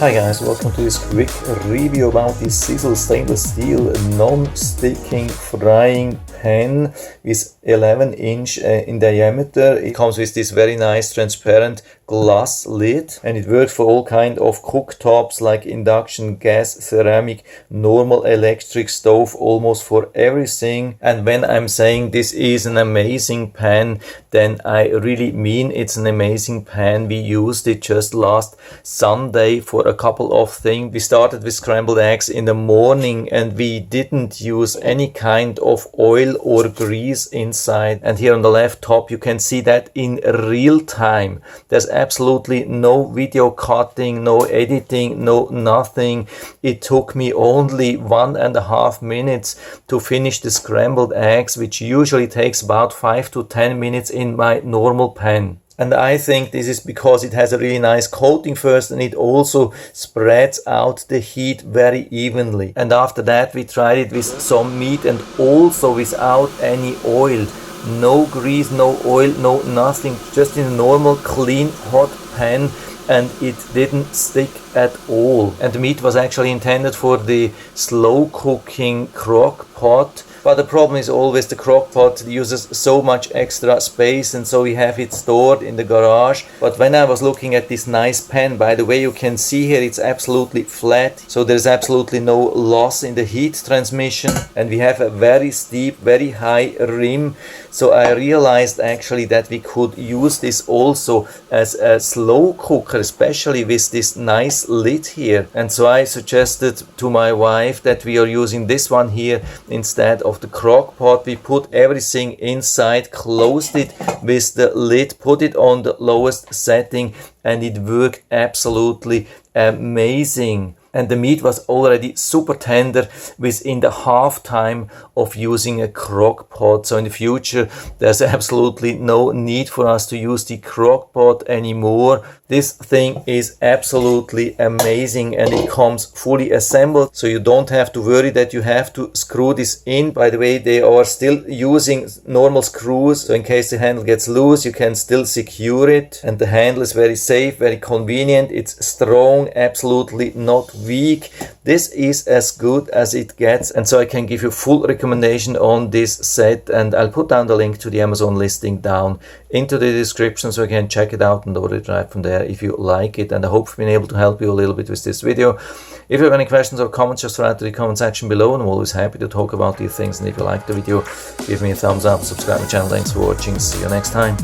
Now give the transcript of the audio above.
Hi guys, welcome to this quick review about this cizzle stainless steel non-sticking frying pan with 11-inch in diameter. It comes with this very nice transparent glass lid and it works for all kind of cooktops like induction, gas, ceramic, normal electric stove, almost for everything. And when I'm saying this is an amazing pan, then I really mean it's an amazing pan. We used it just last Sunday for a couple of things. We started with scrambled eggs in the morning and we didn't use any kind of oil or grease inside. And here on the left top you can see that in real time. There's absolutely no video cutting, no editing, no nothing. It took me only 1.5 minutes to finish the scrambled eggs, which usually takes about 5 to 10 minutes in my normal pan. And I think this is because it has a really nice coating first and it also spreads out the heat very evenly. And after that we tried it with some meat and also without any oil. No grease, no oil, no nothing. Just in a normal, clean, hot pan. And it didn't stick at all. And the meat was actually intended for the slow cooking crock pot. But the problem is always the crock pot uses so much extra space and so we have it stored in the garage. But when I was looking at this nice pan, by the way, you can see here it's absolutely flat. So there's absolutely no loss in the heat transmission. And we have a very steep, very high rim. So I realized actually that we could use this also as a slow cooker, especially with this nice lid here. And so I suggested to my wife that we are using this one here instead of the crock pot. We put everything inside, closed it with the lid, put it on the lowest setting, and it worked absolutely amazing. And the meat was already super tender within the half time of using a crock pot. So in the future, there's absolutely no need for us to use the crock pot anymore. This thing is absolutely amazing and it comes fully assembled. So you don't have to worry that you have to screw this in. By the way, they are still using normal screws. So in case the handle gets loose, you can still secure it. And the handle is very safe, very convenient. It's strong, absolutely not weak. This is as good as it gets, and so I can give you full recommendation on this set, and I'll put down the link to the Amazon listing down into the description so you can check it out and order it right from there if you like it. And I hope I've been able to help you a little bit with this video. If you have any questions or comments, just write to the comment section below and I'm always happy to talk about these things. And if you like the video, give me a thumbs up, subscribe to my channel. Thanks for watching, see you next time.